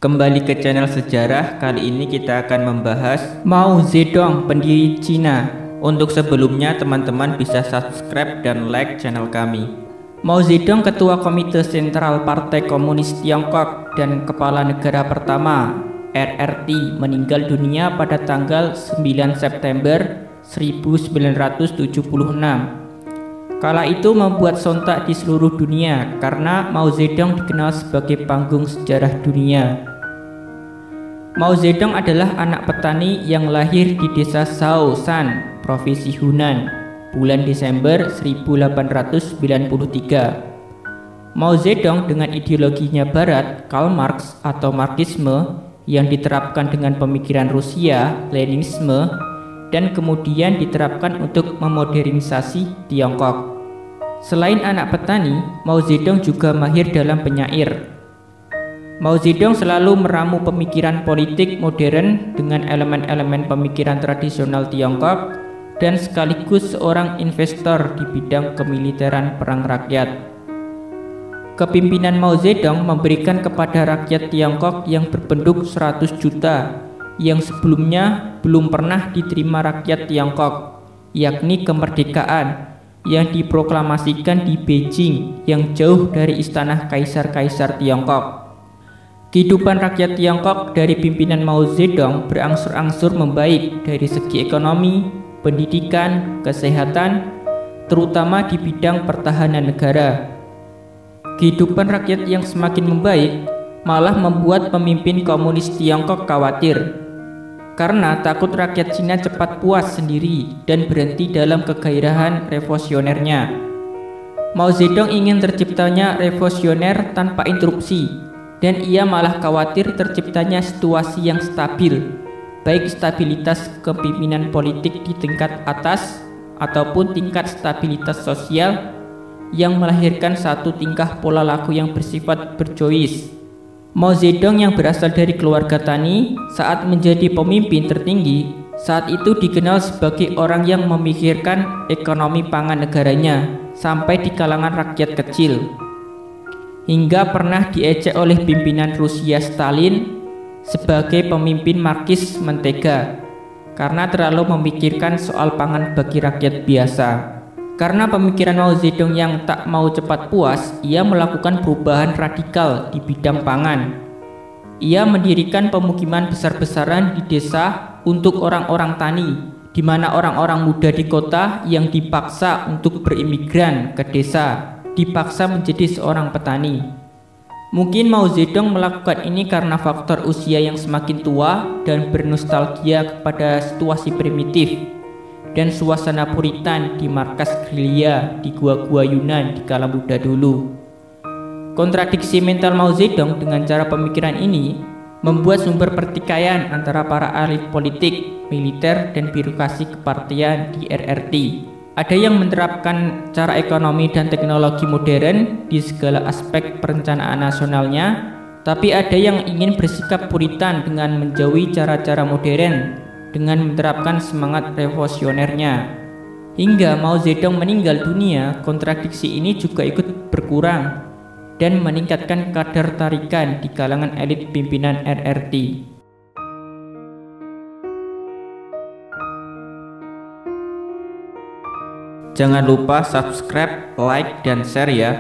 Kembali ke channel sejarah. Kali ini kita akan membahas Mao Zedong, pendiri Cina. Untuk sebelumnya teman-teman bisa subscribe dan like channel kami. Mao Zedong, Ketua Komite Sentral Partai Komunis Tiongkok dan Kepala Negara pertama RRT, meninggal dunia pada tanggal 9 September 1976. Kala itu membuat sontak di seluruh dunia karena Mao Zedong dikenal sebagai panggung sejarah dunia. Mao Zedong adalah anak petani yang lahir di desa Shaoshan, Provinsi Hunan, bulan Desember 1893. Mao Zedong dengan ideologinya Barat, Karl Marx atau Marxisme, yang diterapkan dengan pemikiran Rusia, Leninisme, dan kemudian diterapkan untuk memodernisasi Tiongkok. Selain anak petani, Mao Zedong juga mahir dalam penyair. Mao Zedong selalu meramu pemikiran politik modern dengan elemen-elemen pemikiran tradisional Tiongkok dan sekaligus seorang investor di bidang kemiliteran perang rakyat. Kepimpinan Mao Zedong memberikan kepada rakyat Tiongkok yang berpenduduk 100 juta yang sebelumnya belum pernah diterima rakyat Tiongkok, yakni kemerdekaan yang diproklamasikan di Beijing yang jauh dari istana kaisar-kaisar Tiongkok. Kehidupan rakyat Tiongkok dari pimpinan Mao Zedong berangsur-angsur membaik dari segi ekonomi, pendidikan, kesehatan, terutama di bidang pertahanan negara. Kehidupan rakyat yang semakin membaik malah membuat pemimpin komunis Tiongkok khawatir karena takut rakyat Cina cepat puas sendiri dan berhenti dalam kegairahan revolusionernya. Mao Zedong ingin terciptanya revolusioner tanpa interupsi, dan ia malah khawatir terciptanya situasi yang stabil, baik stabilitas kepemimpinan politik di tingkat atas ataupun tingkat stabilitas sosial yang melahirkan satu tingkah pola laku yang bersifat berjois. Mao Zedong yang berasal dari keluarga tani saat menjadi pemimpin tertinggi saat itu dikenal sebagai orang yang memikirkan ekonomi pangan negaranya sampai di kalangan rakyat kecil, hingga pernah diejek oleh pimpinan Rusia Stalin sebagai pemimpin Markis mentega karena terlalu memikirkan soal pangan bagi rakyat biasa. Karena pemikiran Mao Zedong yang tak mau cepat puas, ia melakukan perubahan radikal di bidang pangan. Ia mendirikan pemukiman besar-besaran di desa untuk orang-orang tani, di mana orang-orang muda di kota yang dipaksa untuk berimigran ke desa, dipaksa menjadi seorang petani. Mungkin Mao Zedong melakukan ini karena faktor usia yang semakin tua dan bernostalgia kepada situasi primitif dan suasana Puritan di markas gerilya di gua-gua Yunan di kala muda dulu. Kontradiksi mental Mao Zedong dengan cara pemikiran ini membuat sumber pertikaian antara para ahli politik, militer, dan birokrasi kepartian di RRT. Ada yang menerapkan cara ekonomi dan teknologi modern di segala aspek perencanaan nasionalnya, tapi ada yang ingin bersikap Puritan dengan menjauhi cara-cara modern dengan menerapkan semangat revolusionernya. Hingga Mao Zedong meninggal dunia, kontradiksi ini juga ikut berkurang dan meningkatkan kadar tarikan di kalangan elit pimpinan RRT. Jangan lupa subscribe, like, dan share ya.